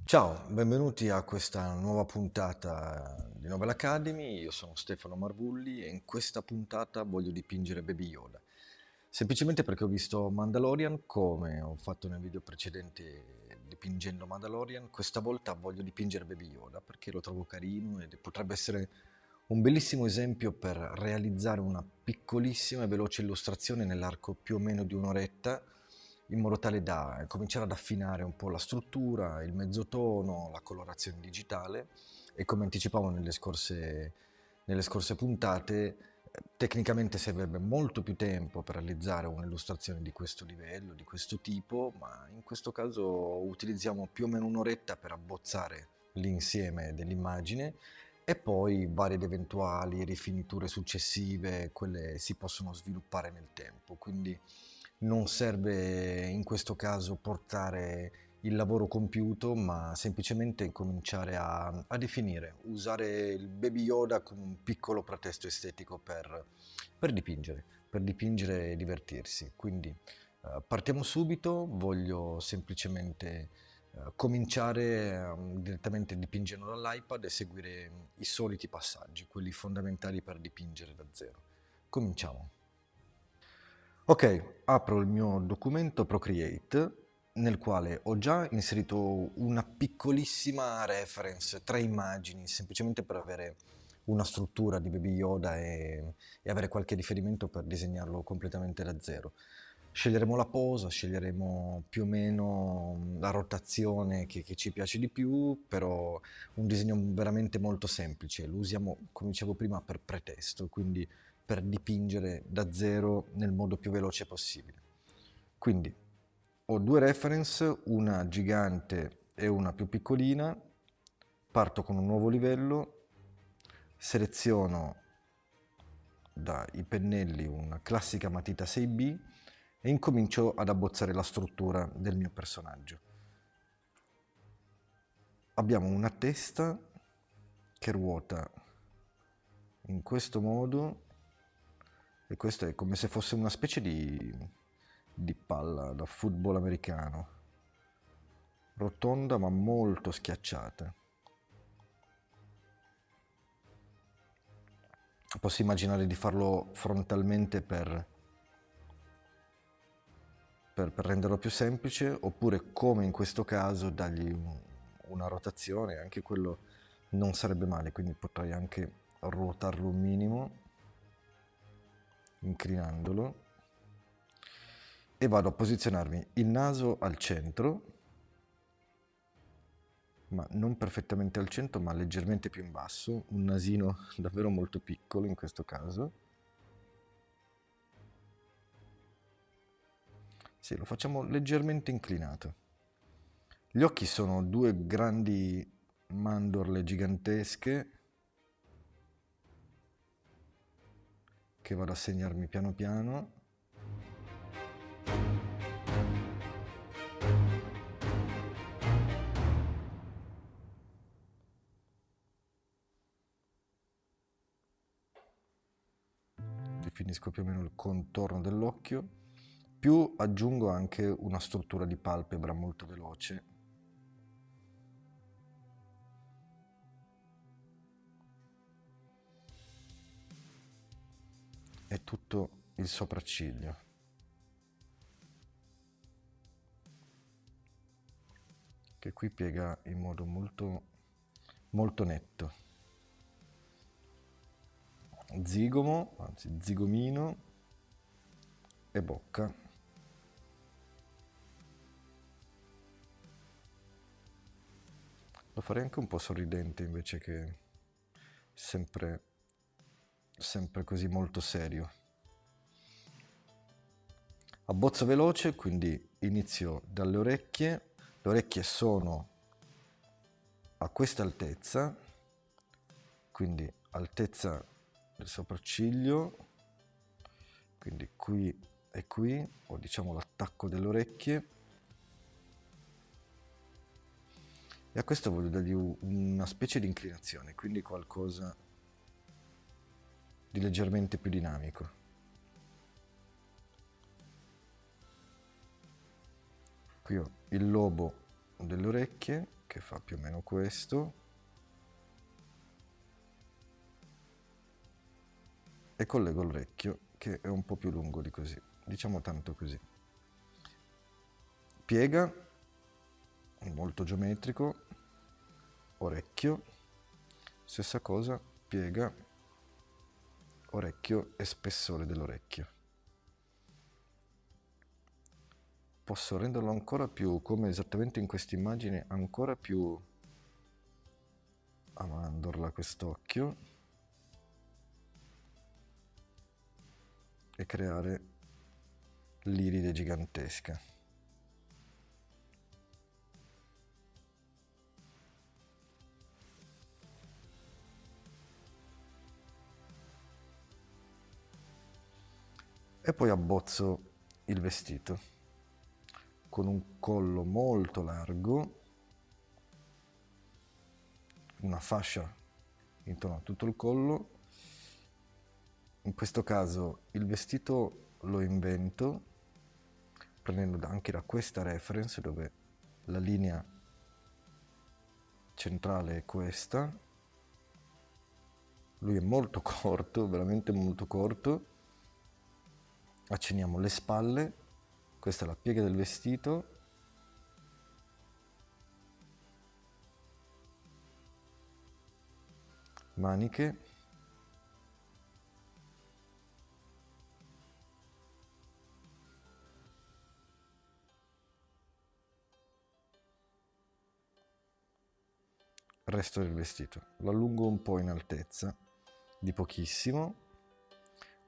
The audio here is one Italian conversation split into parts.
Ciao, benvenuti a questa nuova puntata di Novel Academy. Io sono Stefano Marvulli e in questa puntata voglio dipingere Baby Yoda. Semplicemente perché ho visto Mandalorian, come ho fatto nel video precedente dipingendo Mandalorian, questa volta voglio dipingere Baby Yoda perché lo trovo carino e potrebbe essere un bellissimo esempio per realizzare una piccolissima e veloce illustrazione nell'arco più o meno di un'oretta, in modo tale da cominciare ad affinare un po' la struttura, il mezzotono, la colorazione digitale e come anticipavo nelle scorse puntate, tecnicamente servirebbe molto più tempo per realizzare un'illustrazione di questo livello, di questo tipo, ma in questo caso utilizziamo più o meno un'oretta per abbozzare l'insieme dell'immagine e poi varie ed eventuali rifiniture successive, quelle si possono sviluppare nel tempo, quindi non serve in questo caso portare il lavoro compiuto, ma semplicemente incominciare a definire, usare il Baby Yoda come un piccolo pretesto estetico per dipingere e divertirsi. Quindi partiamo subito, voglio semplicemente cominciare direttamente dipingendo dall'iPad e seguire i soliti passaggi, quelli fondamentali per dipingere da zero. Cominciamo. Ok, apro il mio documento Procreate nel quale ho già inserito una piccolissima reference, tre immagini, semplicemente per avere una struttura di Baby Yoda e avere qualche riferimento per disegnarlo completamente da zero. Sceglieremo la posa, sceglieremo più o meno la rotazione che ci piace di più, però un disegno veramente molto semplice, lo usiamo, come dicevo prima, per pretesto, quindi per dipingere da zero nel modo più veloce possibile. Quindi ho due reference, una gigante e una più piccolina, parto con un nuovo livello, seleziono dai pennelli una classica matita 6B e incomincio ad abbozzare la struttura del mio personaggio. Abbiamo una testa che ruota in questo modo e questo è come se fosse una specie di palla da football americano, rotonda ma molto schiacciata. Posso immaginare di farlo frontalmente per renderlo più semplice, oppure come in questo caso dargli una rotazione, anche quello non sarebbe male, quindi potrei anche ruotarlo un minimo, inclinandolo, e vado a posizionarmi il naso al centro, ma non perfettamente al centro, ma leggermente più in basso, un nasino davvero molto piccolo in questo caso. Sì, lo facciamo leggermente inclinato. Gli occhi sono due grandi mandorle gigantesche che vado a segnarmi piano piano. Definisco più o meno il contorno dell'occhio, più aggiungo anche una struttura di palpebra molto veloce. E tutto il sopracciglio, che qui piega in modo molto, molto netto. Zigomo, anzi zigomino e bocca. Lo farei anche un po' sorridente invece che sempre, sempre così molto serio. Abbozzo veloce, quindi inizio dalle orecchie. Le orecchie sono a questa altezza, quindi altezza del sopracciglio, quindi qui e qui, o diciamo l'attacco delle orecchie. E a questo voglio dargli una specie di inclinazione, quindi qualcosa di leggermente più dinamico. Qui ho il lobo delle orecchie che fa più o meno questo, e collego l'orecchio che è un po' più lungo di così, diciamo tanto così. Piega, molto geometrico, orecchio, stessa cosa, piega, orecchio e spessore dell'orecchio. Posso renderlo ancora più, come esattamente in questa immagine, ancora più a mandorla quest'occhio e creare l'iride gigantesca. E poi abbozzo il vestito con un collo molto largo, una fascia intorno a tutto il collo. In questo caso il vestito lo invento prendendo anche da questa reference dove la linea centrale è questa. Lui è molto corto, veramente molto corto. Accenniamo le spalle, questa è la piega del vestito. Maniche. Resto del vestito. Lo allungo un po' in altezza, di pochissimo.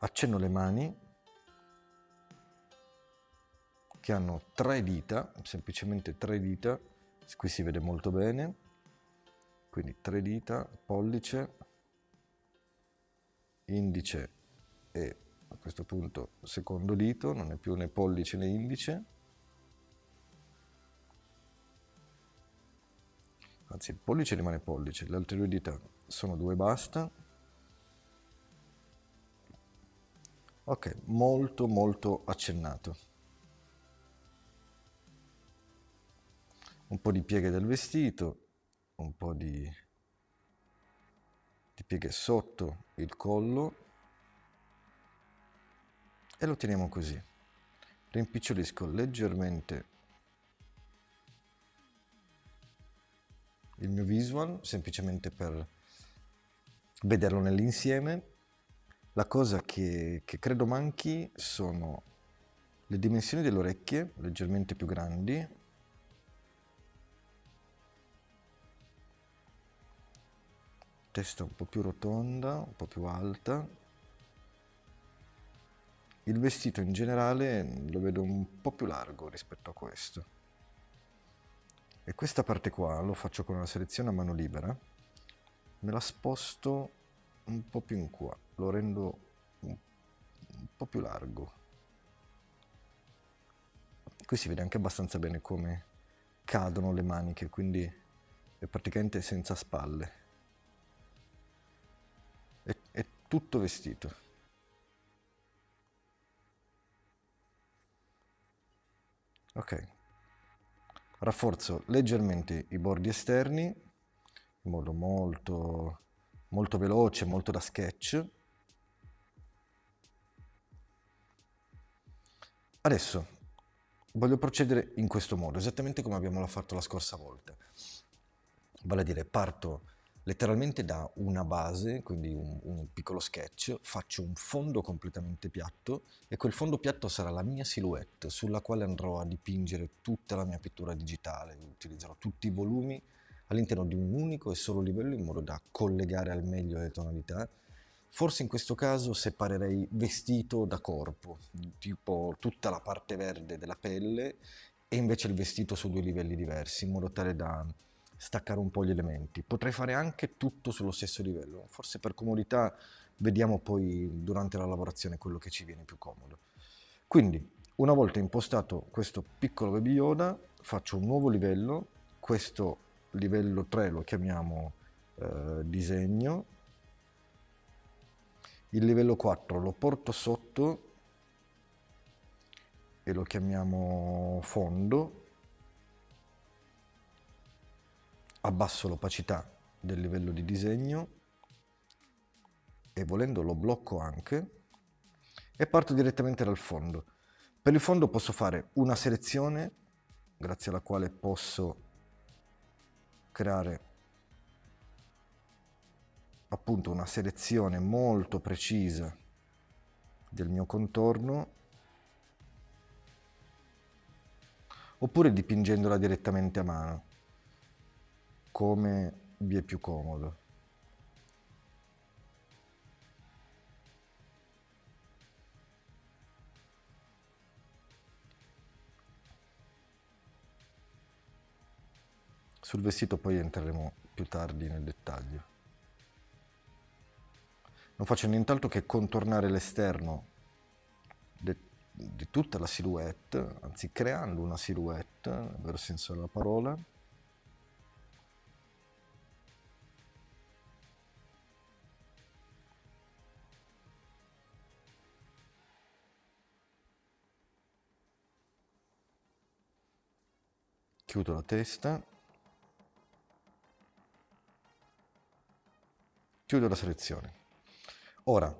Accenno le mani, che hanno 3 dita, semplicemente 3 dita, qui si vede molto bene, quindi 3 dita, pollice, indice e a questo punto secondo dito, non è più né pollice né indice, anzi il pollice rimane pollice, le altre 2 dita sono 2 e basta. Ok, molto molto accennato. Un po' di pieghe del vestito, un po' di pieghe sotto il collo e lo teniamo così. Rimpicciolisco leggermente il mio visual, semplicemente per vederlo nell'insieme. La cosa che credo manchi sono le dimensioni delle orecchie, leggermente più grandi, testa un po' più rotonda, un po' più alta. Il vestito in generale lo vedo un po' più largo rispetto a questo. E questa parte qua lo faccio con una selezione a mano libera, me la sposto un po' più in qua, lo rendo un po' più largo. Qui si vede anche abbastanza bene come cadono le maniche, quindi è praticamente senza spalle. È tutto vestito. Ok. Rafforzo leggermente i bordi esterni in modo molto veloce, molto da sketch. Adesso voglio procedere in questo modo, esattamente come abbiamo fatto la scorsa volta. Vale a dire, parto letteralmente da una base, quindi un piccolo sketch, faccio un fondo completamente piatto e quel fondo piatto sarà la mia silhouette sulla quale andrò a dipingere tutta la mia pittura digitale. Utilizzerò tutti i volumi all'interno di un unico e solo livello in modo da collegare al meglio le tonalità. Forse in questo caso separerei vestito da corpo, tipo tutta la parte verde della pelle e invece il vestito su 2 livelli diversi, in modo tale da staccare un po' gli elementi. Potrei fare anche tutto sullo stesso livello, forse per comodità vediamo poi durante la lavorazione quello che ci viene più comodo. Quindi, una volta impostato questo piccolo Baby Yoda, faccio un nuovo livello, questo livello 3 lo chiamiamo disegno, il livello 4 lo porto sotto e lo chiamiamo fondo. abbasso l'opacità del livello di disegno e volendo lo blocco anche e parto direttamente dal fondo. Per il fondo posso fare una selezione grazie alla quale posso creare appunto una selezione molto precisa del mio contorno, oppure dipingendola direttamente a mano, come vi è più comodo. Sul vestito poi entreremo più tardi nel dettaglio. Non faccio nient'altro che contornare l'esterno di tutta la silhouette, anzi creando una silhouette, nel vero senso della parola. Chiudo la testa, chiudo la selezione. Ora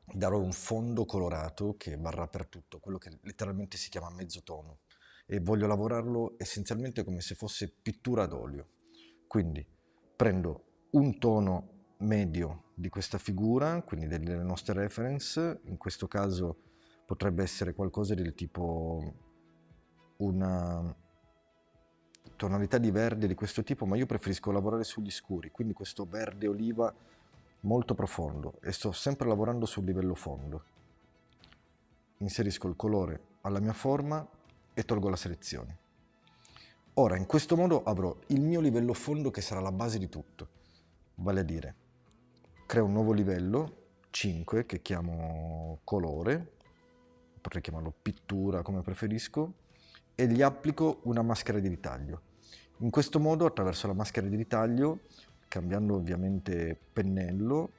darò un fondo colorato che varrà per tutto, quello che letteralmente si chiama mezzotono, e voglio lavorarlo essenzialmente come se fosse pittura ad olio. Quindi prendo un tono medio di questa figura, quindi delle nostre reference, in questo caso potrebbe essere qualcosa del tipo una tonalità di verde di questo tipo, ma io preferisco lavorare sugli scuri, quindi questo verde oliva molto profondo, e sto sempre lavorando sul livello fondo. Inserisco il colore alla mia forma e tolgo la selezione. Ora, in questo modo avrò il mio livello fondo che sarà la base di tutto, vale a dire, creo un nuovo livello, 5, che chiamo colore, potrei chiamarlo pittura come preferisco, e gli applico una maschera di ritaglio. In questo modo, attraverso la maschera di ritaglio, cambiando ovviamente pennello,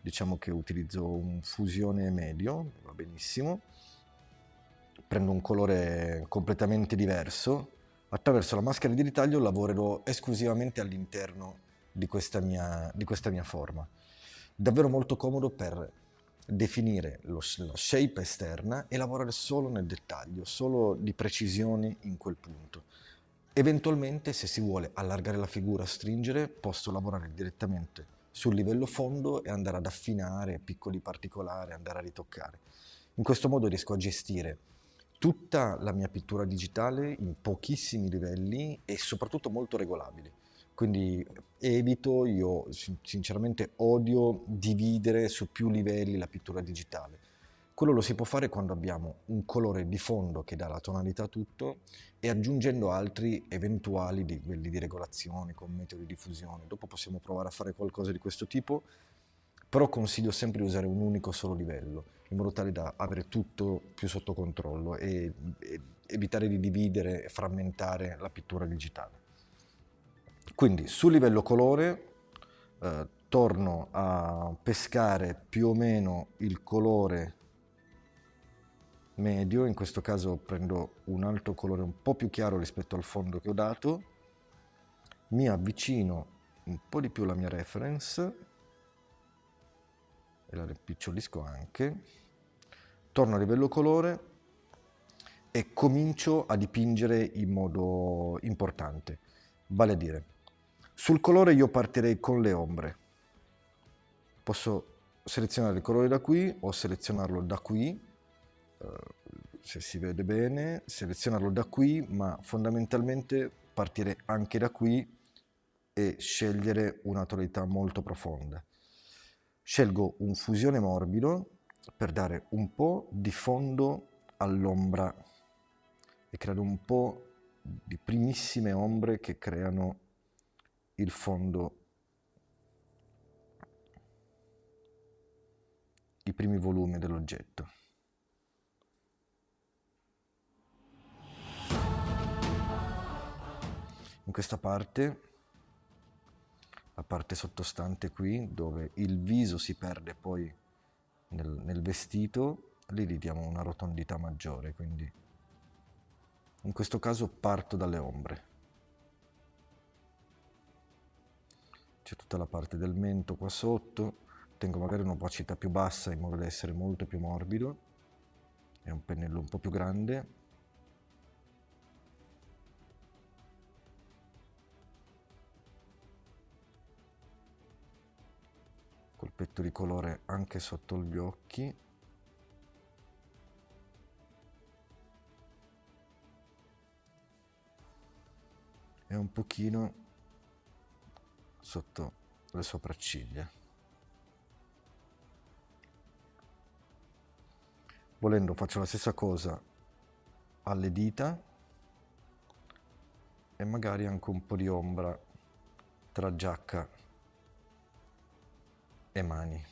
diciamo che utilizzo un fusione medio, va benissimo, prendo un colore completamente diverso, attraverso la maschera di ritaglio lavorerò esclusivamente all'interno di questa mia forma. Davvero molto comodo per definire la shape esterna e lavorare solo nel dettaglio, solo di precisione in quel punto. Eventualmente, se si vuole allargare la figura, stringere, posso lavorare direttamente sul livello fondo e andare ad affinare piccoli particolari, andare a ritoccare. In questo modo riesco a gestire tutta la mia pittura digitale in pochissimi livelli e soprattutto molto regolabili. Quindi evito, io sinceramente odio dividere su più livelli la pittura digitale. Quello lo si può fare quando abbiamo un colore di fondo che dà la tonalità a tutto e aggiungendo altri eventuali livelli di regolazione con metodi di fusione. Dopo possiamo provare a fare qualcosa di questo tipo, però consiglio sempre di usare un unico solo livello, in modo tale da avere tutto più sotto controllo e evitare di dividere e frammentare la pittura digitale. Quindi sul livello colore torno a pescare più o meno il colore medio, in questo caso prendo un altro colore un po' più chiaro rispetto al fondo che ho dato, mi avvicino un po' di più alla mia reference e la rimpicciolisco anche, torno a livello colore e comincio a dipingere in modo importante, vale a dire, sul colore io partirei con le ombre, posso selezionare il colore da qui o selezionarlo da qui, se si vede bene, selezionarlo da qui, ma fondamentalmente partire anche da qui e scegliere una tonalità molto profonda. Scelgo un fusione morbido per dare un po' di fondo all'ombra e creare un po' di primissime ombre che creano il fondo, i primi volumi dell'oggetto. In questa parte, la parte sottostante qui, dove il viso si perde poi nel vestito, lì gli diamo una rotondità maggiore, quindi in questo caso parto dalle ombre. C'è tutta la parte del mento qua sotto, tengo magari un'opacità più bassa in modo da essere molto più morbido, è un pennello un po' più grande. Colpetto di colore anche sotto gli occhi. E un pochino sotto le sopracciglia. Volendo faccio la stessa cosa alle dita e magari anche un po' di ombra tra giacca e mani,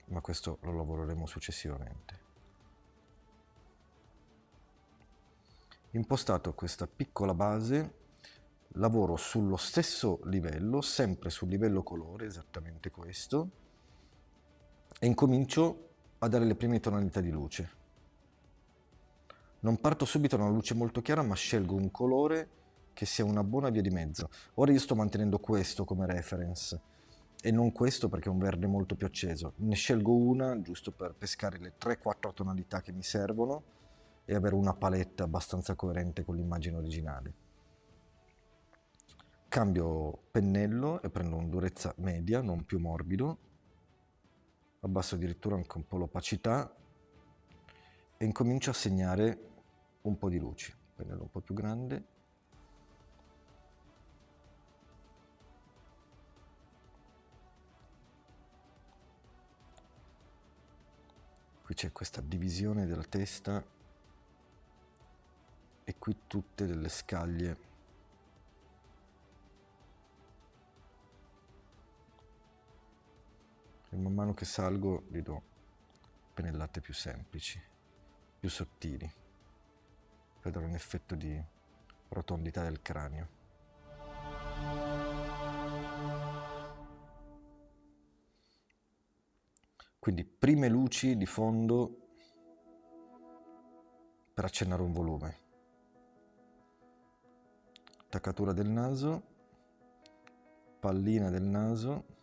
ma questo lo lavoreremo successivamente. Impostato questa piccola base, lavoro sullo stesso livello, sempre sul livello colore, esattamente questo, e incomincio a dare le prime tonalità di luce. Non parto subito da una luce molto chiara, ma scelgo un colore che sia una buona via di mezzo. Ora io sto mantenendo questo come reference e non questo perché è un verde molto più acceso. Ne scelgo una giusto per pescare le 3-4 tonalità che mi servono e avere una palette abbastanza coerente con l'immagine originale. Cambio pennello e prendo un durezza media, non più morbido, abbasso addirittura anche un po' l'opacità e incomincio a segnare un po' di luci. Pennello un po' più grande. Qui c'è questa divisione della testa e qui tutte delle scaglie. E man mano che salgo gli do pennellate più semplici, più sottili, per dare un effetto di rotondità del cranio. Quindi prime luci di fondo per accennare un volume. Attaccatura del naso, pallina del naso,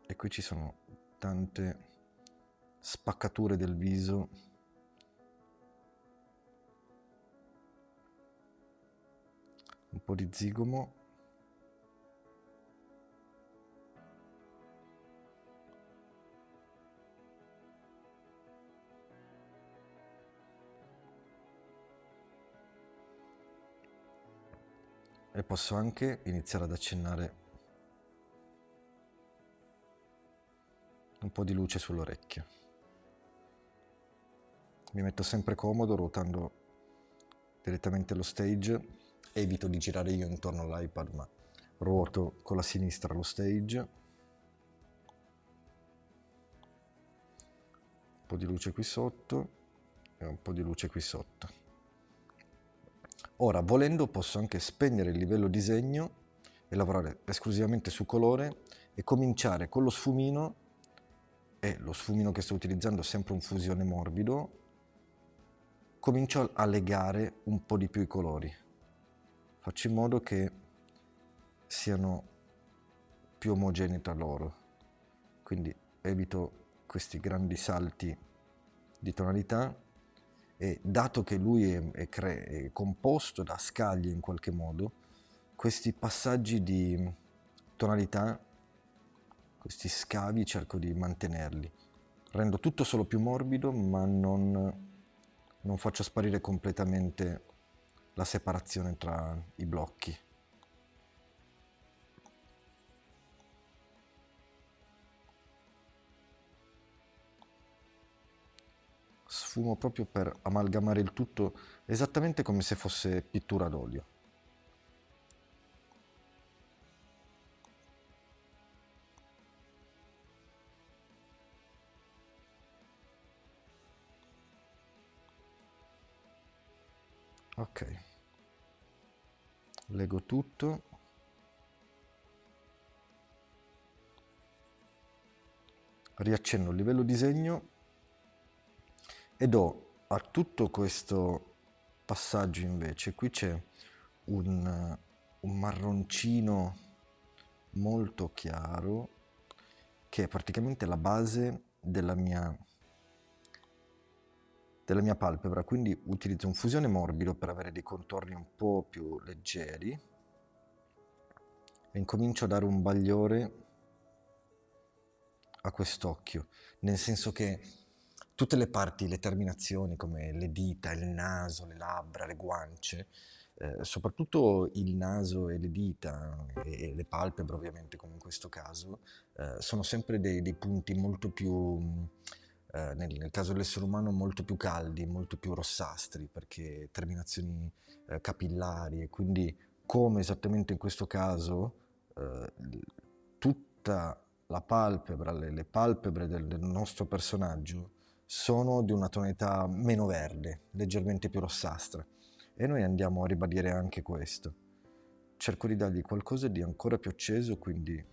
e qui ci sono tante spaccature del viso un po' di zigomo. E posso anche iniziare ad accennare un po' di luce sull'orecchio. Mi metto sempre comodo ruotando direttamente allo stage, evito di girare io intorno all'iPad, ma ruoto con la sinistra lo stage. Un po' di luce qui sotto e un po' di luce qui sotto. Ora, volendo, posso anche spegnere il livello disegno e lavorare esclusivamente su colore e cominciare con lo sfumino, e lo sfumino che sto utilizzando è sempre un fusione morbido. Comincio a legare un po' di più i colori. Faccio in modo che siano più omogenei tra loro. Quindi evito questi grandi salti di tonalità e dato che lui è composto da scaglie in qualche modo, questi passaggi di tonalità, questi scavi cerco di mantenerli. Rendo tutto solo più morbido, ma non faccio sparire completamente la separazione tra i blocchi. Sfumo proprio per amalgamare il tutto esattamente come se fosse pittura d'olio. Ok, lego tutto. Riaccenno il livello disegno e do a tutto questo passaggio invece, qui c'è un marroncino molto chiaro che è praticamente la base della mia palpebra, quindi utilizzo un fusione morbido per avere dei contorni un po' più leggeri e incomincio a dare un bagliore a quest'occhio, nel senso che tutte le parti, le terminazioni come le dita, il naso, le labbra, le guance, soprattutto il naso e le dita e le palpebre ovviamente come in questo caso, sono sempre dei punti molto più, nel caso dell'essere umano, molto più caldi, molto più rossastri perché terminazioni capillari e quindi come esattamente in questo caso tutta la palpebra, le palpebre del nostro personaggio sono di una tonalità meno verde, leggermente più rossastra. E noi andiamo a ribadire anche questo. Cerco di dargli qualcosa di ancora più acceso, quindi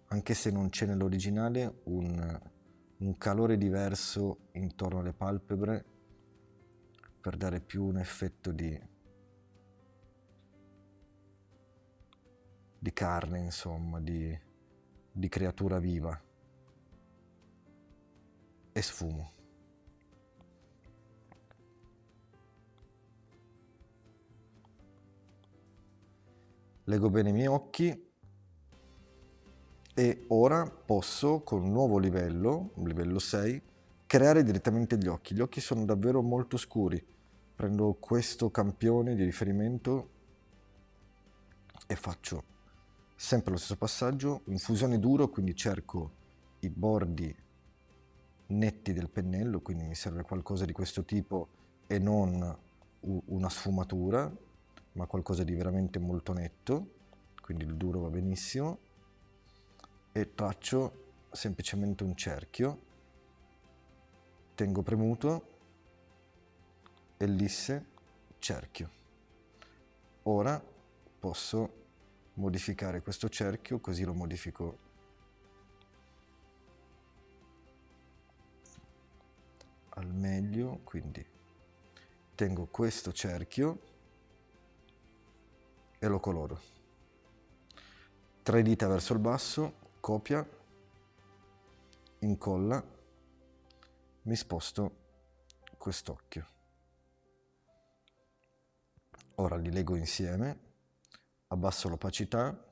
anche se non c'è nell'originale, un calore diverso intorno alle palpebre per dare più un effetto di carne, insomma, di creatura viva. E sfumo. Leggo bene i miei occhi e ora posso, con un nuovo livello, un livello 6, creare direttamente gli occhi. Gli occhi sono davvero molto scuri. Prendo questo campione di riferimento e faccio sempre lo stesso passaggio, infusione duro, quindi cerco i bordi netti del pennello, quindi mi serve qualcosa di questo tipo e non una sfumatura, ma qualcosa di veramente molto netto, quindi il duro va benissimo, e traccio semplicemente un cerchio, tengo premuto, ellisse, cerchio. Ora posso modificare questo cerchio, così lo modifico al meglio, quindi tengo questo cerchio e lo coloro. 3 dita verso il basso, copia, incolla, mi sposto quest'occhio. Ora li leggo insieme, abbasso l'opacità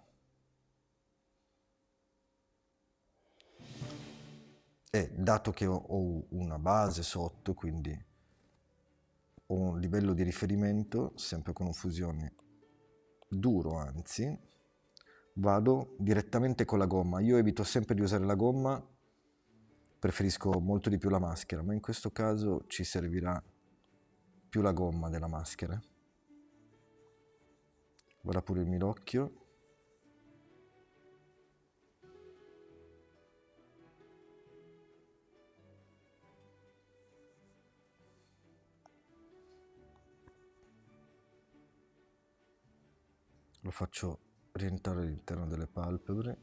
e dato che ho una base sotto, quindi ho un livello di riferimento, sempre con un fusione duro anzi, vado direttamente con la gomma. Io evito sempre di usare la gomma, preferisco molto di più la maschera, ma in questo caso ci servirà più la gomma della maschera. Ora pure il mirocchio. Lo faccio rientrare all'interno delle palpebre.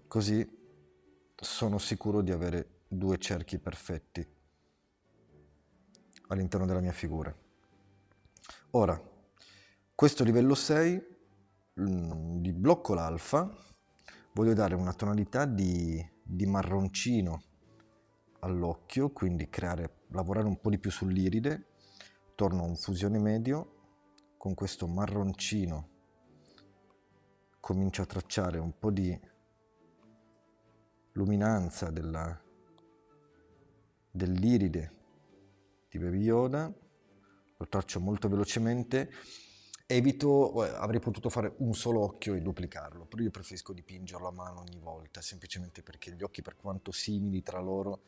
Così sono sicuro di avere 2 cerchi perfetti all'interno della mia figura. Ora, questo livello 6, di blocco l'alfa, voglio dare una tonalità di marroncino all'occhio, quindi lavorare un po' di più sull'iride, torno a un fusione medio, con questo marroncino comincio a tracciare un po' di luminanza dell'iride di Baby Yoda, lo traccio molto velocemente, avrei potuto fare un solo occhio e duplicarlo, però io preferisco dipingerlo a mano ogni volta, semplicemente perché gli occhi, per quanto simili tra loro,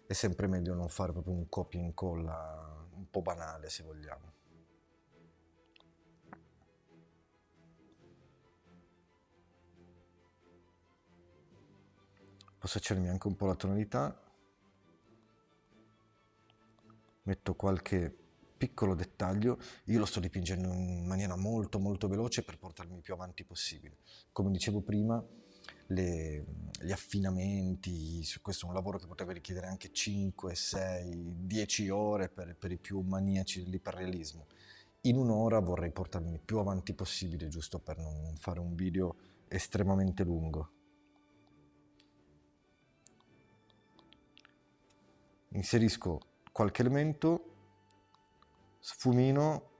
è sempre meglio non fare proprio un copia e incolla un po' banale, se vogliamo. Posso accendermi anche un po' la tonalità, metto qualche piccolo dettaglio io lo sto dipingendo in maniera molto molto veloce per portarmi più avanti possibile. Come dicevo prima, gli affinamenti, questo è un lavoro che potrebbe richiedere anche 5, 6, 10 ore per i più maniaci dell'iperrealismo. In un'ora vorrei portarmi più avanti possibile, giusto per non fare un video estremamente lungo. Inserisco qualche elemento, sfumino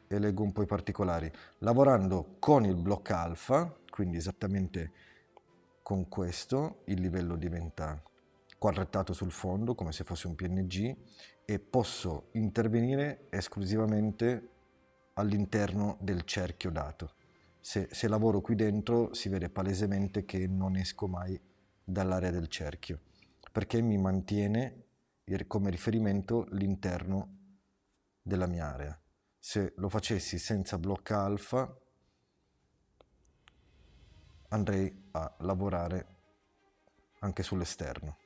e leggo un po' i particolari. Lavorando con il blocco alfa, quindi esattamente con questo, il livello diventa quadrettato sul fondo come se fosse un PNG e posso intervenire esclusivamente all'interno del cerchio dato. Se lavoro qui dentro si vede palesemente che non esco mai dall'area del cerchio, perché mi mantiene come riferimento l'interno della mia area. Se lo facessi senza blocco alfa andrei a lavorare anche sull'esterno,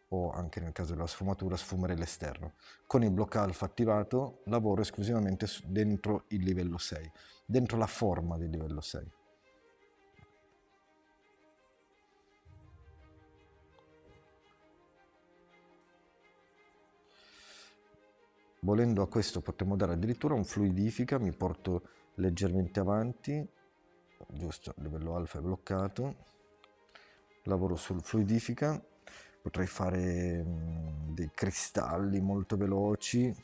o anche nel caso della sfumatura sfumerei l'esterno. Con il blocco alfa attivato lavoro esclusivamente dentro il livello 6, dentro la forma del livello 6. Volendo a questo potremmo dare addirittura un fluidifica, mi porto leggermente avanti, giusto, il livello alfa è bloccato, lavoro sul fluidifica, potrei fare dei cristalli molto veloci,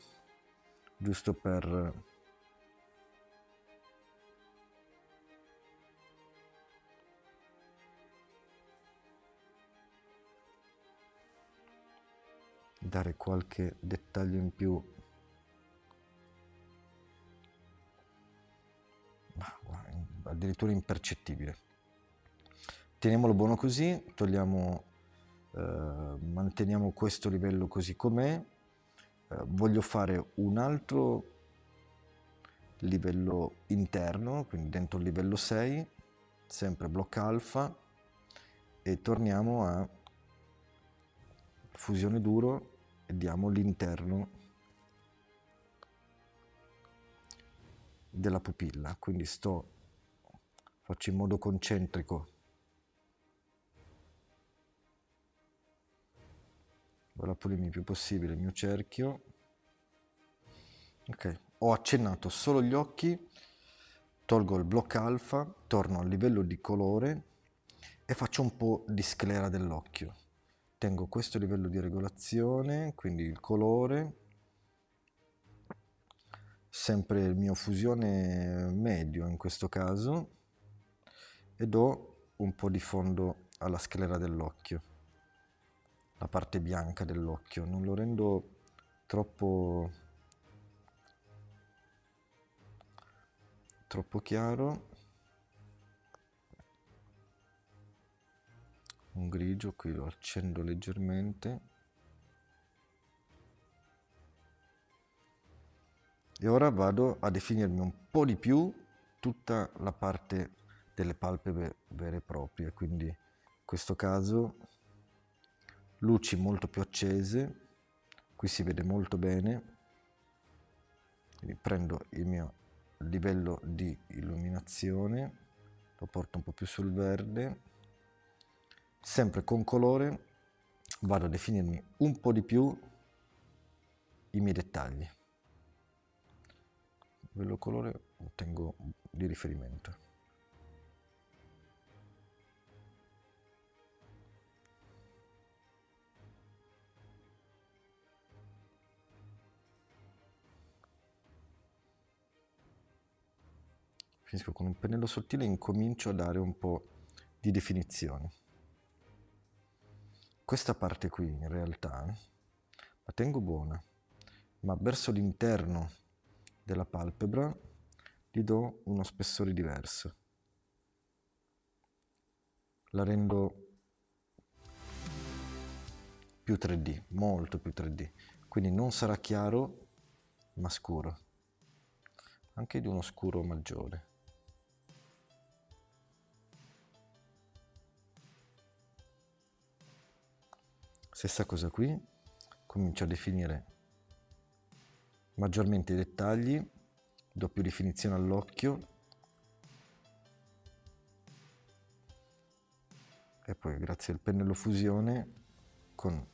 giusto per dare qualche dettaglio in più. Addirittura impercettibile. Teniamolo buono così, manteniamo questo livello così com'è. Voglio fare un altro livello interno, quindi dentro il livello 6, sempre blocco alfa, e torniamo a fusione duro e diamo l'interno della pupilla, quindi faccio in modo concentrico, vado a pulirmi il più possibile il mio cerchio. Ok, ho accennato solo gli occhi, tolgo il blocco alfa, torno al livello di colore e faccio un po' di sclera dell'occhio. Tengo questo livello di regolazione, quindi il colore, sempre il mio fusione medio in questo caso, e do un po' di fondo alla sclera dell'occhio, la parte bianca dell'occhio, non lo rendo troppo chiaro, un grigio, qui lo accendo leggermente. E ora vado a definirmi un po' di più tutta la parte delle palpebre vere e proprie, quindi in questo caso luci molto più accese, qui si vede molto bene, quindi prendo il mio livello di illuminazione, lo porto un po' più sul verde, sempre con colore vado a definirmi un po' di più i miei dettagli. Il livello colore lo tengo di riferimento. Finisco con un pennello sottile e incomincio a dare un po' di definizione. Questa parte qui in realtà la tengo buona, ma verso l'interno della palpebra gli do uno spessore diverso. La rendo più 3D, molto più 3D, quindi non sarà chiaro ma scuro, anche di uno scuro maggiore. Stessa cosa qui, comincio a definire maggiormente i dettagli, do più definizione all'occhio e poi grazie al pennello fusione con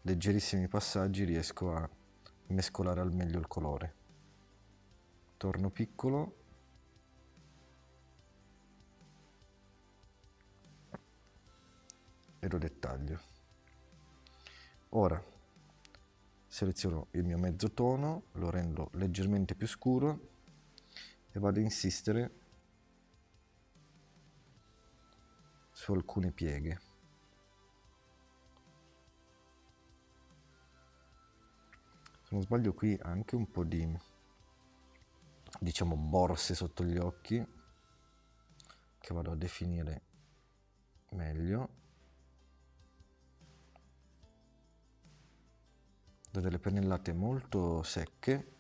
leggerissimi passaggi riesco a mescolare al meglio il colore. Torno piccolo e lo dettaglio. Ora seleziono il mio mezzotono, lo rendo leggermente più scuro e vado a insistere su alcune pieghe. Se non sbaglio qui anche un po' di, diciamo, borse sotto gli occhi che vado a definire meglio. Do delle pennellate molto secche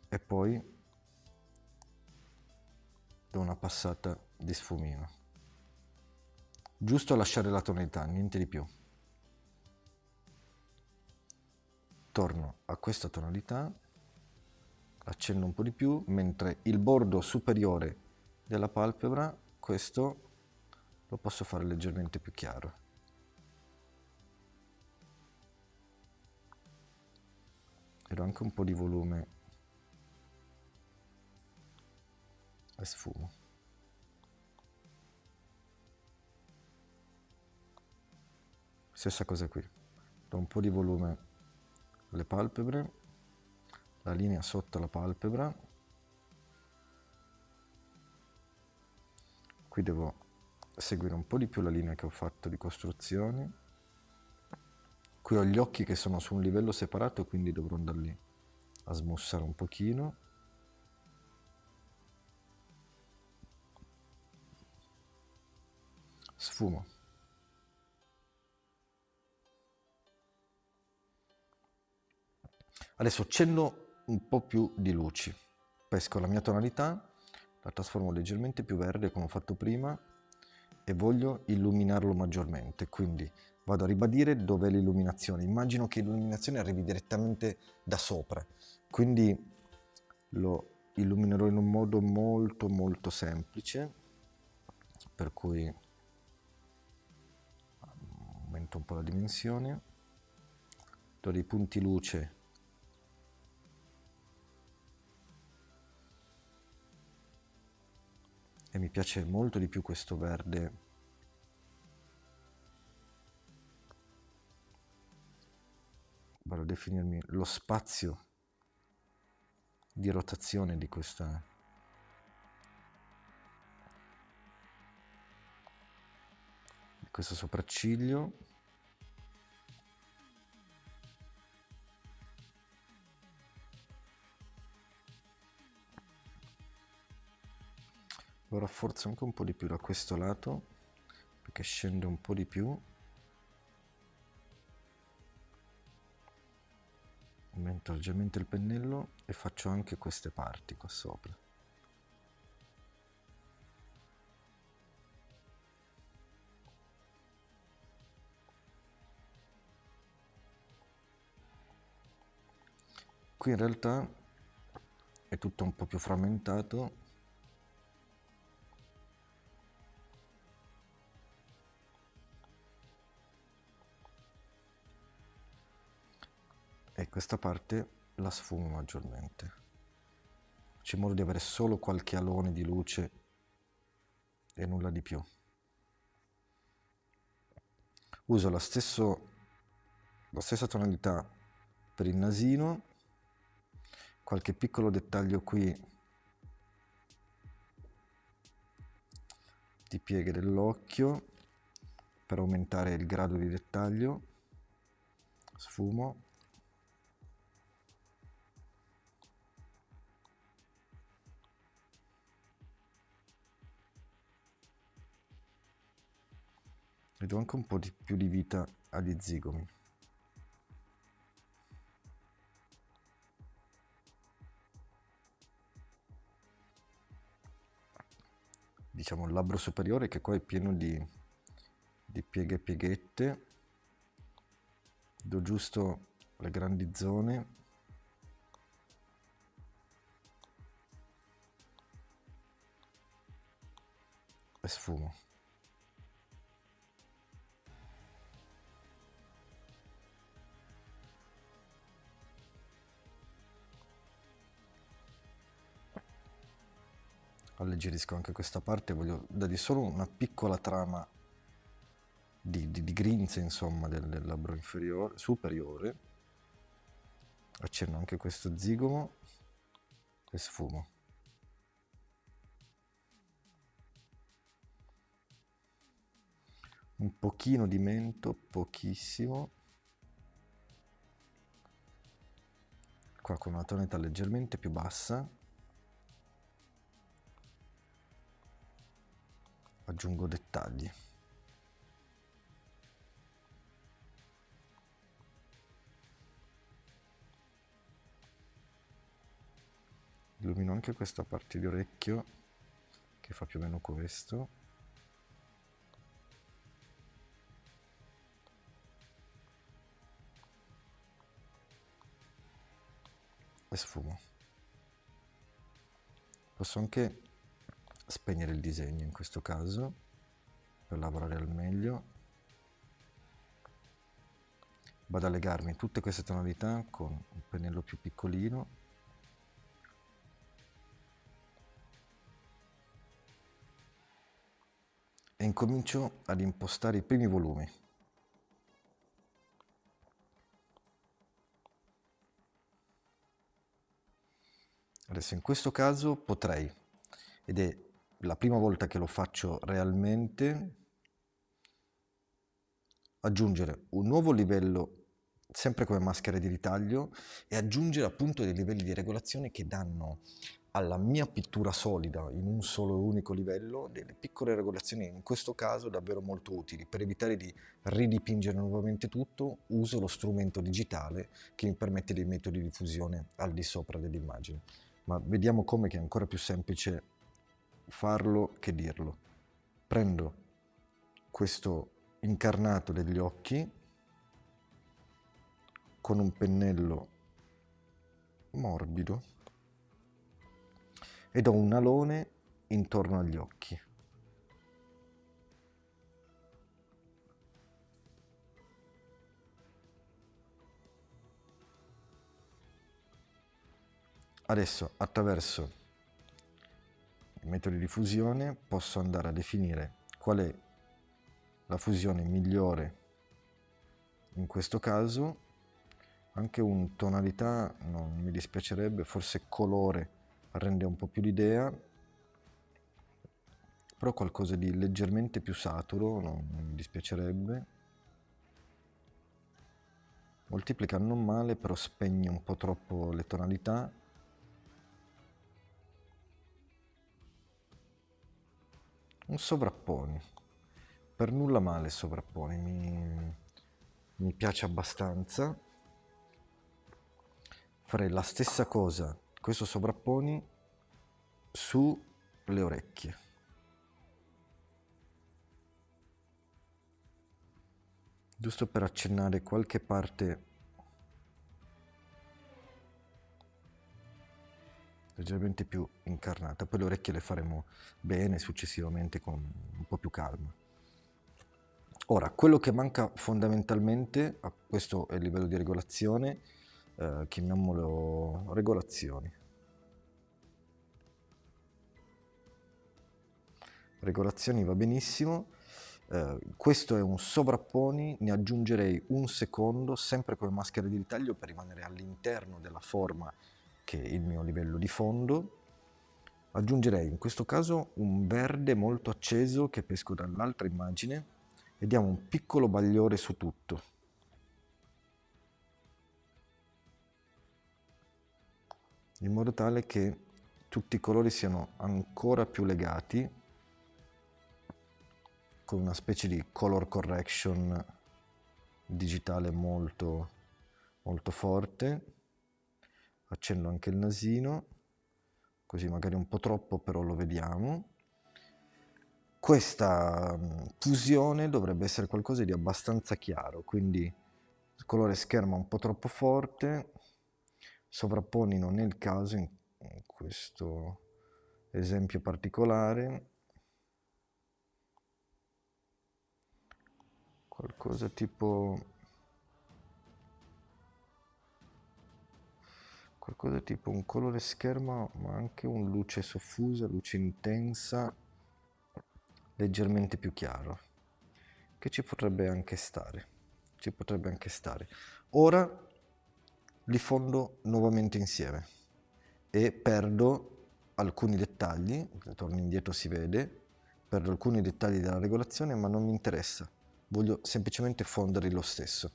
e poi do una passata di sfumino, giusto a lasciare la tonalità, niente di più. Torno a questa tonalità, accendo un po' di più, mentre il bordo superiore della palpebra, questo lo posso fare leggermente più chiaro. E do anche un po' di volume e sfumo. Stessa cosa qui, do un po' di volume alle palpebre, la linea sotto la palpebra. Qui devo seguire un po' di più la linea che ho fatto di costruzione. Qui ho gli occhi che sono su un livello separato, quindi dovrò andarli a smussare un pochino. Sfumo. Adesso accendo un po' più di luci. Pesco la mia tonalità, la trasformo leggermente più verde come ho fatto prima e voglio illuminarlo maggiormente, quindi vado a ribadire dov'è l'illuminazione. Immagino che l'illuminazione arrivi direttamente da sopra, quindi lo illuminerò in un modo molto molto semplice, per cui aumento un po' la dimensione, do dei punti luce e mi piace molto di più questo verde vado a definirmi lo spazio di rotazione di questo sopracciglio. Lo rafforzo anche un po' di più da questo lato perché scende un po' di più. Aumento leggermente il pennello e faccio anche queste parti qua sopra. Qui in realtà è tutto un po' più frammentato. E questa parte la sfumo maggiormente. C'è modo di avere solo qualche alone di luce e nulla di più. Uso la stessa tonalità per il nasino, qualche piccolo dettaglio qui di pieghe dell'occhio per aumentare il grado di dettaglio. Sfumo. E do anche un po' più di vita agli zigomi. Diciamo il labbro superiore che qua è pieno di pieghe e pieghette. Do giusto le grandi zone e sfumo. Alleggerisco anche questa parte, voglio dargli solo una piccola trama di grinze, insomma, del labbro superiore. Accenno anche questo zigomo e sfumo. Un pochino di mento, pochissimo. Qua con una tonalità leggermente più bassa. Aggiungo dettagli. Illumino anche questa parte di orecchio, che fa più o meno questo. E sfumo. Posso anche spegnere il disegno in questo caso, per lavorare al meglio. Vado a legarmi tutte queste tonalità con un pennello più piccolino. E incomincio ad impostare i primi volumi. Adesso in questo caso potrei, ed è la prima volta che lo faccio realmente, aggiungere un nuovo livello, sempre come maschera di ritaglio, e aggiungere appunto dei livelli di regolazione che danno alla mia pittura solida in un solo e unico livello delle piccole regolazioni, in questo caso davvero molto utili. Per evitare di ridipingere nuovamente tutto, uso lo strumento digitale che mi permette dei metodi di fusione al di sopra dell'immagine. Ma vediamo come che è ancora più semplice farlo che dirlo. Prendo questo incarnato degli occhi con un pennello morbido e do un alone intorno agli occhi. Adesso, attraverso i metodi di fusione, posso andare a definire qual è la fusione migliore in questo caso. Anche un tonalità non mi dispiacerebbe, forse colore rende un po' più l'idea, però qualcosa di leggermente più saturo non mi dispiacerebbe. Moltiplica non male, però spegne un po' troppo le tonalità. Un sovrapponi, per nulla male sovrapponi, mi piace abbastanza. Farei la stessa cosa, questo sovrapponi, sulle orecchie. Giusto per accennare qualche parte leggermente più incarnata, poi le orecchie le faremo bene successivamente con un po' più calma. Ora, quello che manca fondamentalmente, a questo è il livello di regolazione, chiamiamolo regolazioni. Regolazioni va benissimo. Questo è un sovrapponi, ne aggiungerei un secondo, sempre come maschera di ritaglio per rimanere all'interno della forma che è il mio livello di fondo. Aggiungerei in questo caso un verde molto acceso che pesco dall'altra immagine e diamo un piccolo bagliore su tutto. In modo tale che tutti i colori siano ancora più legati, con una specie di color correction digitale molto, molto forte. Accendo anche il nasino, così magari un po' troppo, però lo vediamo. Questa fusione dovrebbe essere qualcosa di abbastanza chiaro, quindi colore scherma un po' troppo forte, sovrapponino nel caso, in questo esempio particolare, qualcosa tipo un colore scherma, ma anche un luce soffusa, luce intensa, leggermente più chiaro, che ci potrebbe anche stare. Ci potrebbe anche stare. Ora li fondo nuovamente insieme e perdo alcuni dettagli, torno indietro si vede, perdo alcuni dettagli della regolazione, ma non mi interessa, voglio semplicemente fonderli lo stesso.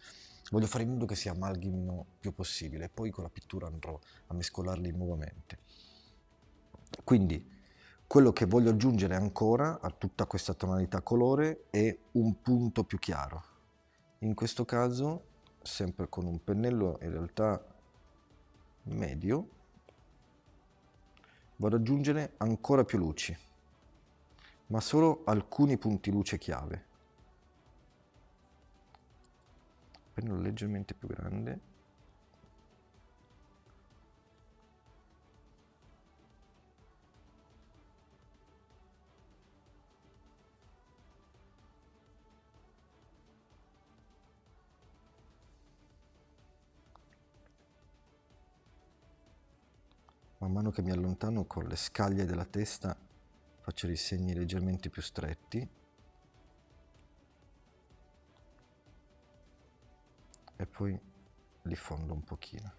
Voglio fare in modo che si amalgamino più possibile e poi con la pittura andrò a mescolarli nuovamente. Quindi quello che voglio aggiungere ancora a tutta questa tonalità colore è un punto più chiaro. In questo caso, sempre con un pennello in realtà medio, vado ad aggiungere ancora più luci, ma solo alcuni punti luce chiave. Pennello leggermente più grande. Man mano che mi allontano con le scaglie della testa faccio dei segni leggermente più stretti e poi li fondo un pochino.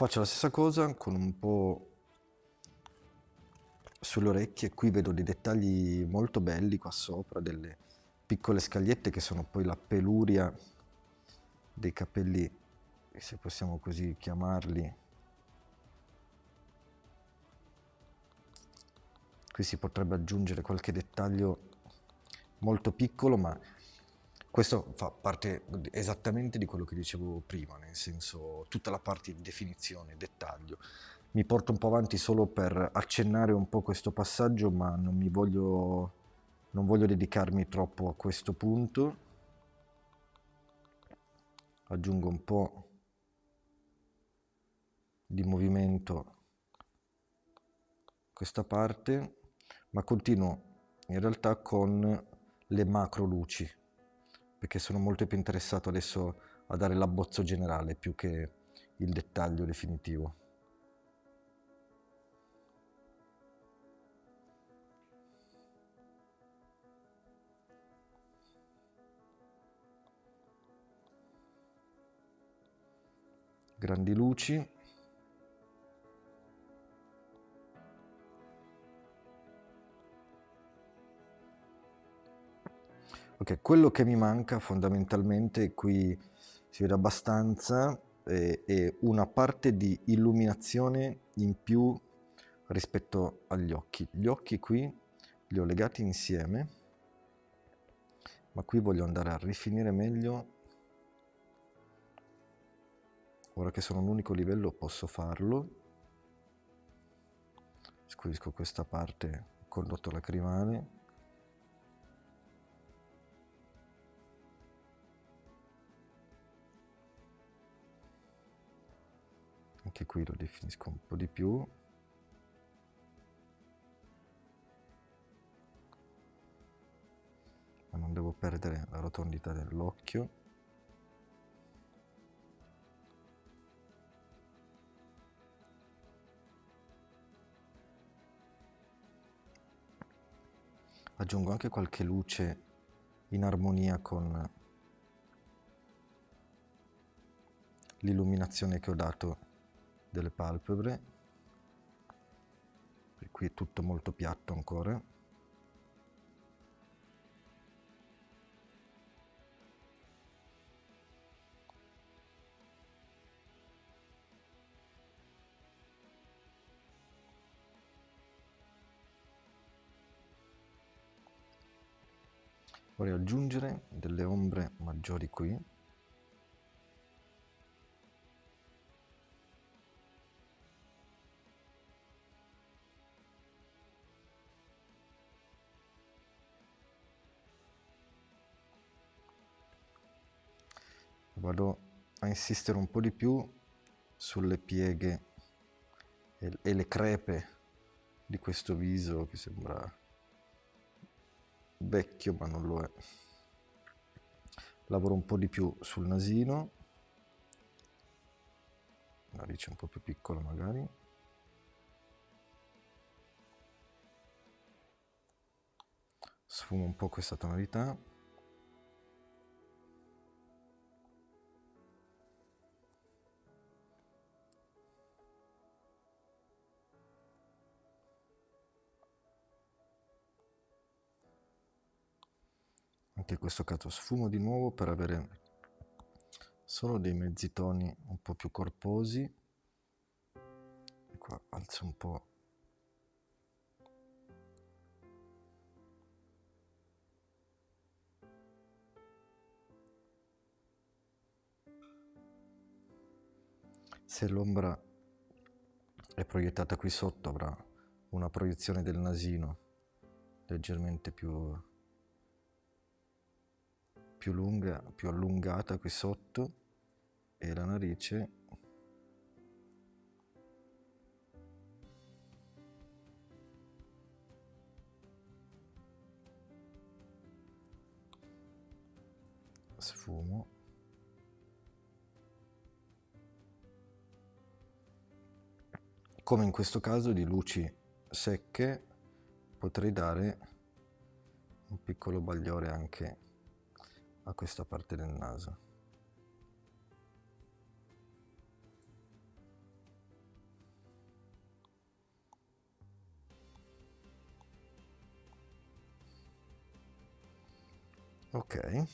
Faccio la stessa cosa con un po' sulle orecchie, qui vedo dei dettagli molto belli qua sopra, delle piccole scagliette che sono poi la peluria dei capelli, se possiamo così chiamarli. Qui si potrebbe aggiungere qualche dettaglio molto piccolo, ma questo fa parte esattamente di quello che dicevo prima, nel senso tutta la parte di definizione, dettaglio. Mi porto un po' avanti solo per accennare un po' questo passaggio, ma non voglio dedicarmi troppo a questo punto. Aggiungo un po' di movimento questa parte, ma continuo in realtà con le macro luci, perché sono molto più interessato adesso a dare l'abbozzo generale più che il dettaglio definitivo. Grandi luci. Ok, quello che mi manca fondamentalmente, qui si vede abbastanza, è una parte di illuminazione in più rispetto agli occhi. Gli occhi qui li ho legati insieme, ma qui voglio andare a rifinire meglio. Ora che sono a un unico livello posso farlo. Scurisco questa parte condotto lacrimale. Anche qui lo definisco un po' di più. Ma non devo perdere la rotondità dell'occhio. Aggiungo anche qualche luce in armonia con l'illuminazione che ho dato delle palpebre. E qui è tutto molto piatto ancora. Vorrei aggiungere delle ombre maggiori qui. Vado a insistere un po' di più sulle pieghe e le crepe di questo viso che sembra vecchio ma non lo è. Lavoro un po' di più sul nasino, narice un po' più piccola magari. Sfumo un po' questa tonalità. Anche in questo caso sfumo di nuovo per avere solo dei mezzi toni un po' più corposi. E qua alzo un po'. Se l'ombra è proiettata qui sotto avrà una proiezione del nasino leggermente più lunga, più allungata qui sotto, e la narice sfumo. Come in questo caso di luci secche potrei dare un piccolo bagliore anche a questa parte del naso. Ok,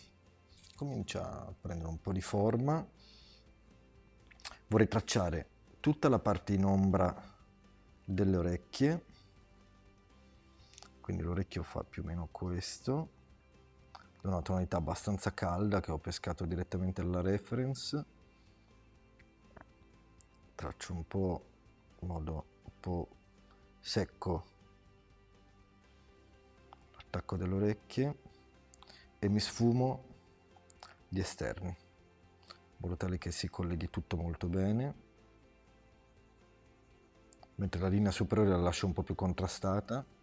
comincia a prendere un po' di forma. Vorrei tracciare tutta la parte in ombra delle orecchie, quindi l'orecchio fa più o meno questo, è una tonalità abbastanza calda che ho pescato direttamente dalla reference. Traccio un po' in modo un po' secco l'attacco delle orecchie e mi sfumo gli esterni in modo tale che si colleghi tutto molto bene, mentre la linea superiore la lascio un po' più contrastata.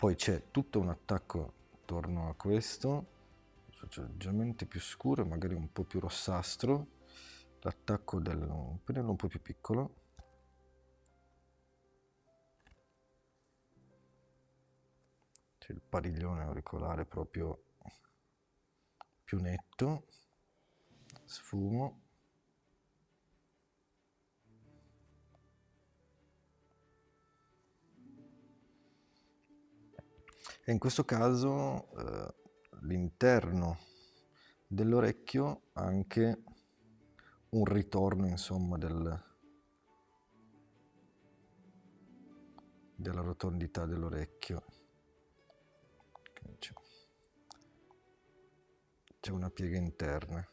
Poi c'è tutto un attacco attorno a questo, leggermente più scuro, magari un po' più rossastro, l'attacco del pennello un po' più piccolo. C'è il padiglione auricolare proprio più netto, sfumo. E in questo caso l'interno dell'orecchio ha anche un ritorno, insomma, della rotondità dell'orecchio. C'è una piega interna.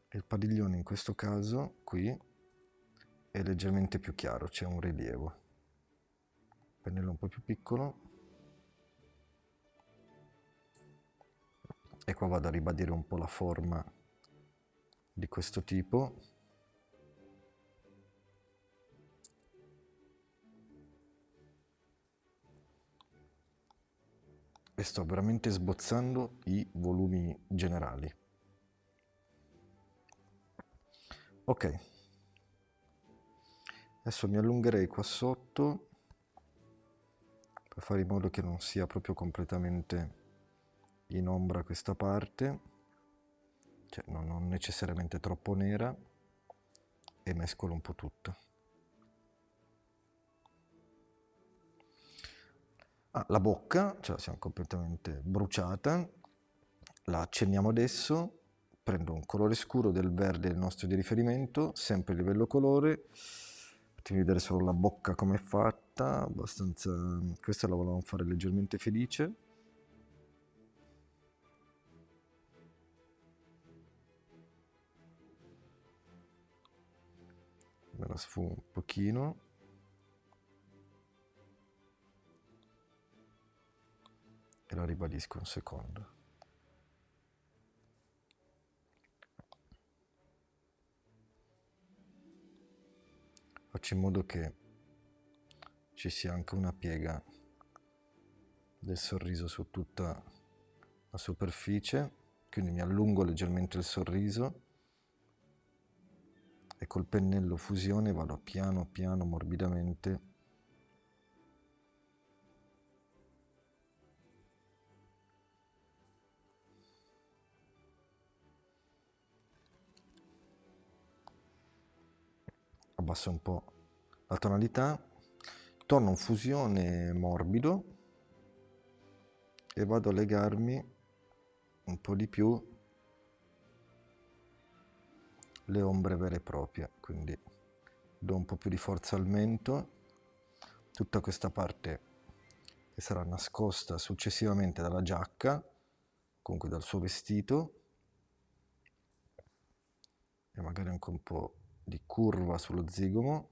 Il padiglione in questo caso qui è leggermente più chiaro, c'è un rilievo. Pennello un po' più piccolo. E qua vado a ribadire un po' la forma di questo tipo. E sto veramente sbozzando i volumi generali. Ok. Adesso mi allungherei qua sotto per fare in modo che non sia proprio completamente in ombra questa parte, cioè non necessariamente troppo nera, e mescolo un po' tutto. La bocca, ce la siamo completamente bruciata, La accenniamo adesso, prendo un colore scuro del verde il nostro di riferimento, sempre a livello colore. Fatemi vedere solo la bocca com'è fatta, abbastanza... Questa la volevamo fare leggermente felice. Me la sfumo un pochino. E la ribadisco un secondo. Faccio in modo che ci sia anche una piega del sorriso su tutta la superficie, quindi mi allungo leggermente il sorriso e col pennello fusione vado piano piano, morbidamente abbasso un po' la tonalità, torno un fusione morbido e vado a legarmi un po' di più le ombre vere e proprie, quindi do un po' più di forza al mento, tutta questa parte che sarà nascosta successivamente dalla giacca, comunque dal suo vestito, e magari anche un po' di curva sullo zigomo.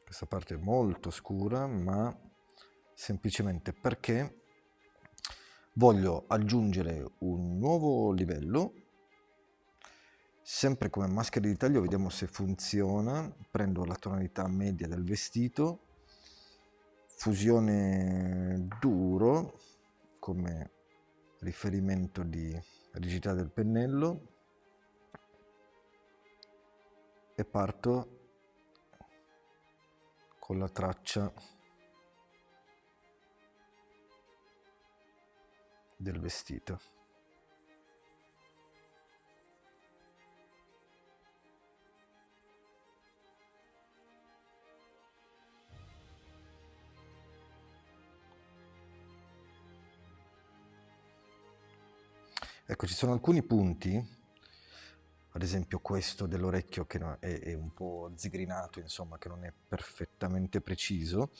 Questa parte è molto scura, ma semplicemente perché voglio aggiungere un nuovo livello, sempre come maschera di taglio. Vediamo se funziona. Prendo la tonalità media del vestito, fusione duro come riferimento di rigidità del pennello e parto con la traccia del vestito. Ecco, ci sono alcuni punti, ad esempio questo dell'orecchio che è un po' zigrinato, insomma, che non è perfettamente preciso,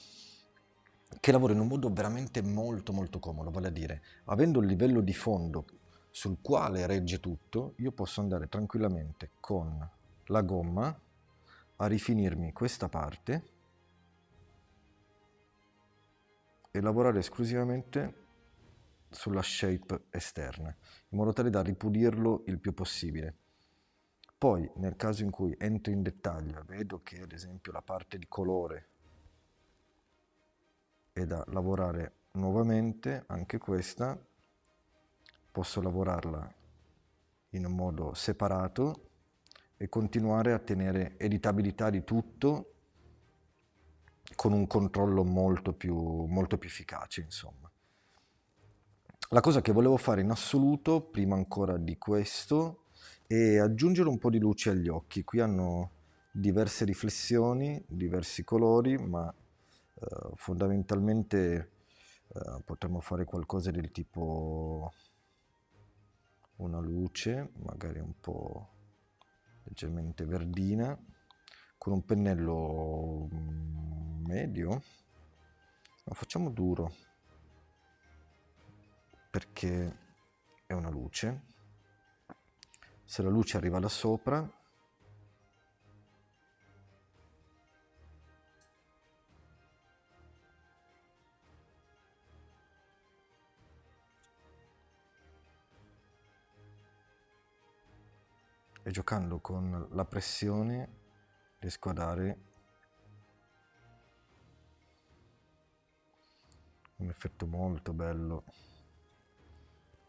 che lavoro in un modo veramente molto molto comodo, vale a dire, avendo il livello di fondo sul quale regge tutto, io posso andare tranquillamente con la gomma a rifinirmi questa parte e lavorare esclusivamente sulla shape esterna, in modo tale da ripulirlo il più possibile. Poi, nel caso in cui entro in dettaglio e vedo che ad esempio la parte di colore è da lavorare nuovamente, anche questa posso lavorarla in un modo separato e continuare a tenere editabilità di tutto con un controllo molto più efficace, insomma. La cosa che volevo fare in assoluto, prima ancora di questo, è aggiungere un po' di luce agli occhi. Qui hanno diverse riflessioni, diversi colori, ma fondamentalmente potremmo fare qualcosa del tipo una luce, magari un po' leggermente verdina, con un pennello medio, ma facciamo duro, perché è una luce. Se la luce arriva da sopra, e giocando con la pressione riesco a dare un effetto molto bello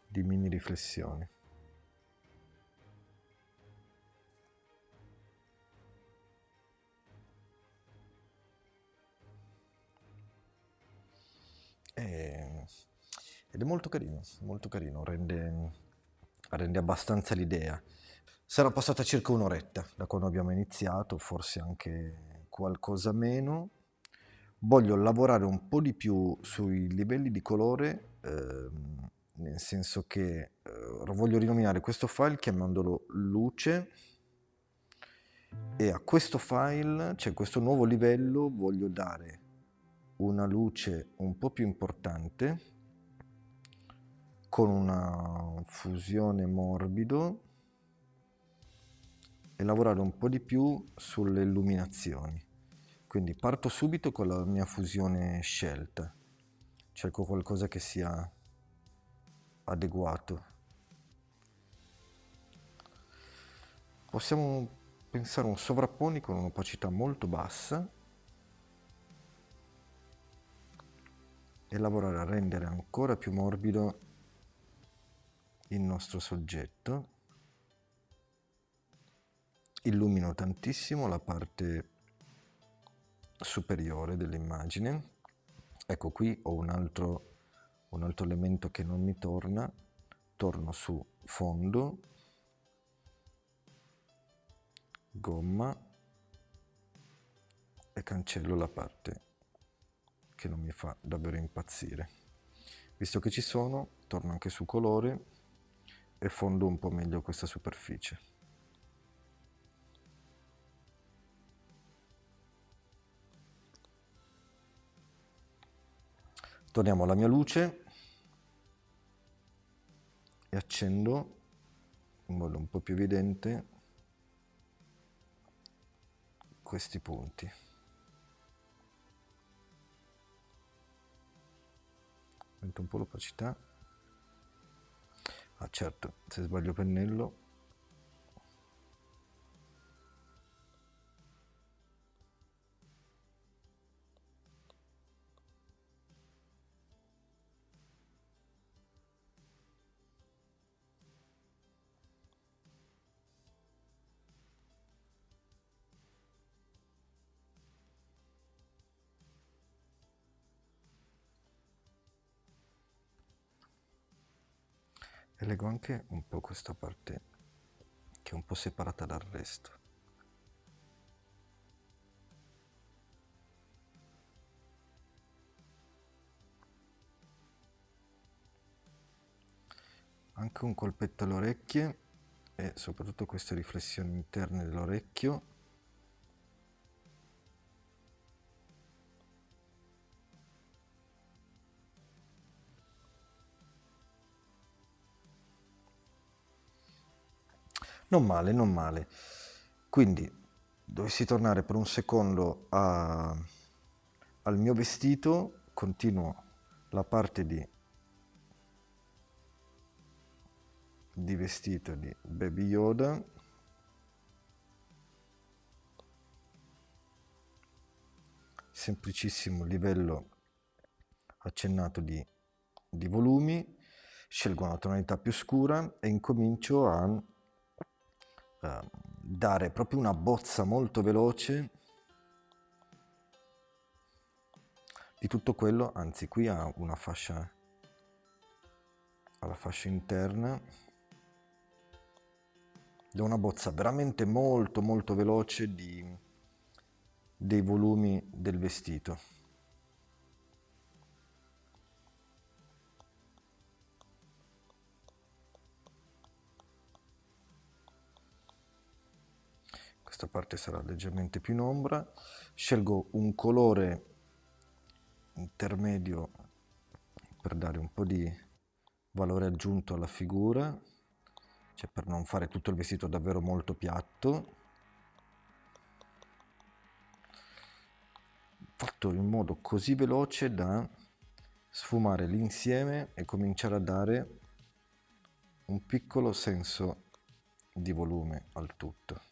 di mini riflessioni. Ed è molto carino, rende abbastanza l'idea. Sarà passata circa un'oretta da quando abbiamo iniziato, forse anche qualcosa meno, voglio lavorare un po' di più sui livelli di colore, nel senso che voglio rinominare questo file chiamandolo luce, e a questo file, cioè questo nuovo livello, voglio dare una luce un po' più importante con una fusione morbido e lavorare un po' di più sulle illuminazioni. Quindi parto subito con la mia fusione scelta, cerco qualcosa che sia adeguato. Possiamo pensare a un sovrapponi con un'opacità molto bassa e lavorare a rendere ancora più morbido il nostro soggetto. Illumino tantissimo la parte superiore dell'immagine. Ecco, qui ho un altro elemento che non mi torna. Torno su fondo, gomma, e cancello la parte che non mi fa davvero impazzire. Visto che ci sono, torno anche su colore e fondo un po' meglio questa superficie. Torniamo alla mia luce e accendo in modo un po' più evidente questi punti. Aumento un po' l'opacità. Ah certo, se sbaglio pennello. E leggo anche un po' questa parte che è un po' separata dal resto. Anche un colpetto alle orecchie e soprattutto queste riflessioni interne dell'orecchio. Non male, non male. Quindi dovessi tornare per un secondo al mio vestito, continuo la parte di vestito di Baby Yoda. Semplicissimo livello accennato di volumi, scelgo una tonalità più scura e incomincio a dare proprio una bozza molto veloce di tutto quello, anzi qui ha una fascia, alla fascia interna, do una bozza veramente molto molto veloce dei volumi del vestito. Questa parte sarà leggermente più in ombra. Scelgo un colore intermedio per dare un po' di valore aggiunto alla figura, cioè per non fare tutto il vestito davvero molto piatto, fatto in modo così veloce da sfumare l'insieme e cominciare a dare un piccolo senso di volume al tutto.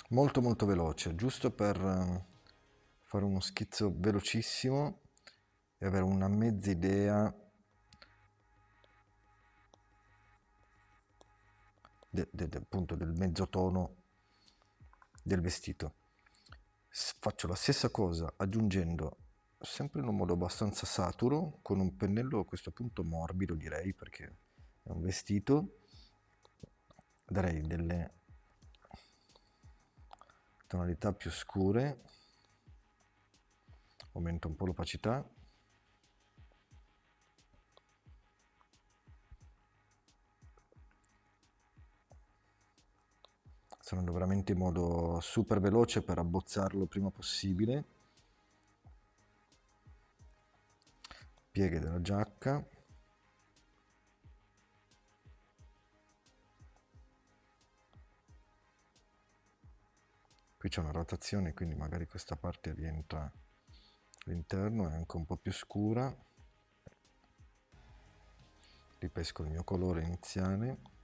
molto molto veloce, giusto per fare uno schizzo velocissimo e avere una mezza idea appunto del mezzotono del vestito. Faccio la stessa cosa aggiungendo sempre in un modo abbastanza saturo con un pennello a questo punto morbido, direi, perché è un vestito. Darei delle tonalità più scure, aumento un po' l'opacità. Sto andando veramente in modo super veloce per abbozzarlo il prima possibile. Pieghe della giacca. Qui c'è una rotazione, quindi magari questa parte rientra all'interno, è anche un po' più scura. Ripesco il mio colore iniziale.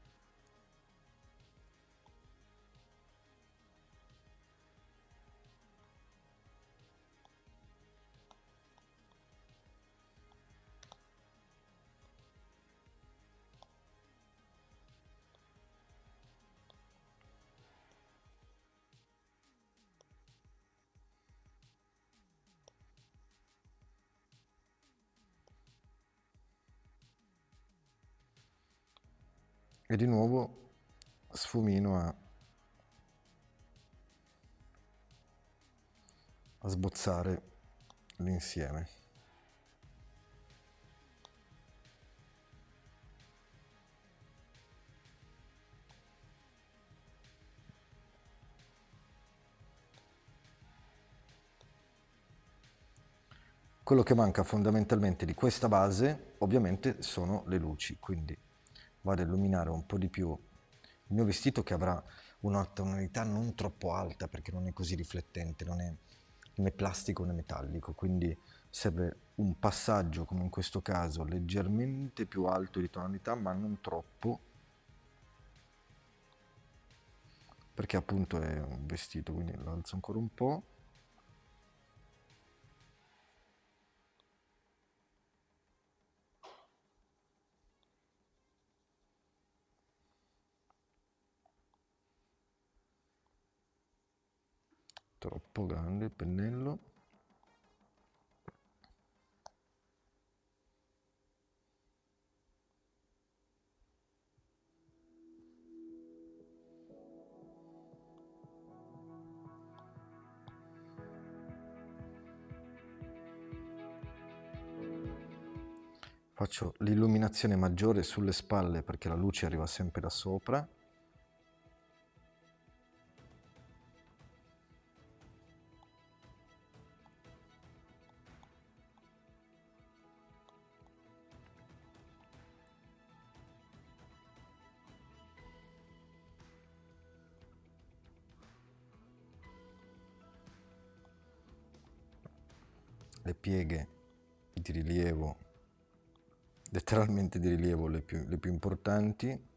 E di nuovo sfumino a sbozzare l'insieme. Quello che manca fondamentalmente di questa base ovviamente sono le luci, quindi vado a illuminare un po' di più il mio vestito, che avrà una tonalità non troppo alta perché non è così riflettente, non è né plastico né metallico, quindi serve un passaggio, come in questo caso, leggermente più alto di tonalità, ma non troppo, perché appunto è un vestito, quindi lo alzo ancora un po'. Troppo grande il pennello. Faccio l'illuminazione maggiore sulle spalle perché la luce arriva sempre da sopra. Le pieghe di rilievo, letteralmente di rilievo, le più importanti.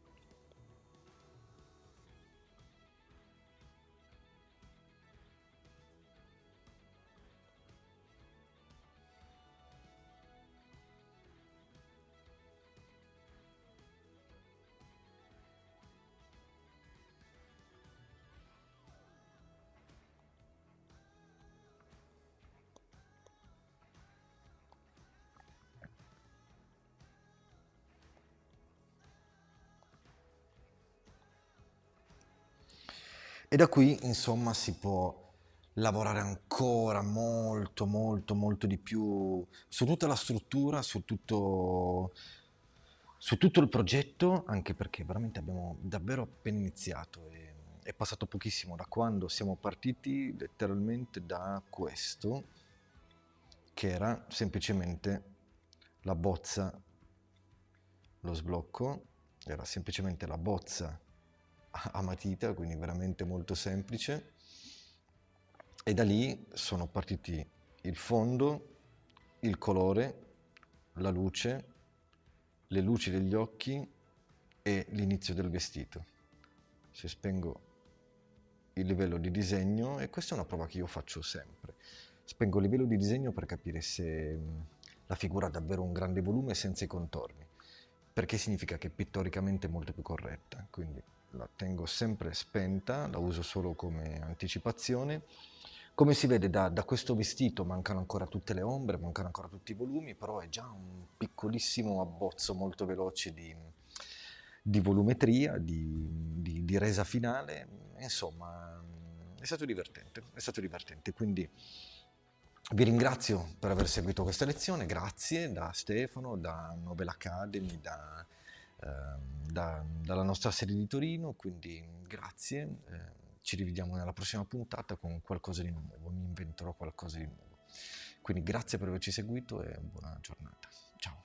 E da qui, insomma, si può lavorare ancora molto, molto, molto di più su tutta la struttura, su tutto il progetto, anche perché veramente abbiamo davvero appena iniziato e è passato pochissimo da quando siamo partiti, letteralmente da questo, che era semplicemente la bozza, lo sblocco, era semplicemente la bozza a matita, quindi veramente molto semplice. E da lì sono partiti il fondo, il colore, la luce, le luci degli occhi e l'inizio del vestito. Se spengo il livello di disegno e questa è una prova che io faccio sempre. Spengo il livello di disegno per capire se la figura ha davvero un grande volume senza i contorni, perché significa che pittoricamente è molto più corretta, quindi la tengo sempre spenta, la uso solo come anticipazione. Come si vede da questo vestito mancano ancora tutte le ombre, mancano ancora tutti i volumi, però è già un piccolissimo abbozzo molto veloce di volumetria, di resa finale, insomma è stato divertente, quindi vi ringrazio per aver seguito questa lezione, grazie da Stefano, da Nobel Academy, dalla nostra sede di Torino, quindi grazie, ci rivediamo nella prossima puntata con qualcosa di nuovo, mi inventerò qualcosa di nuovo. Quindi grazie per averci seguito e buona giornata. Ciao.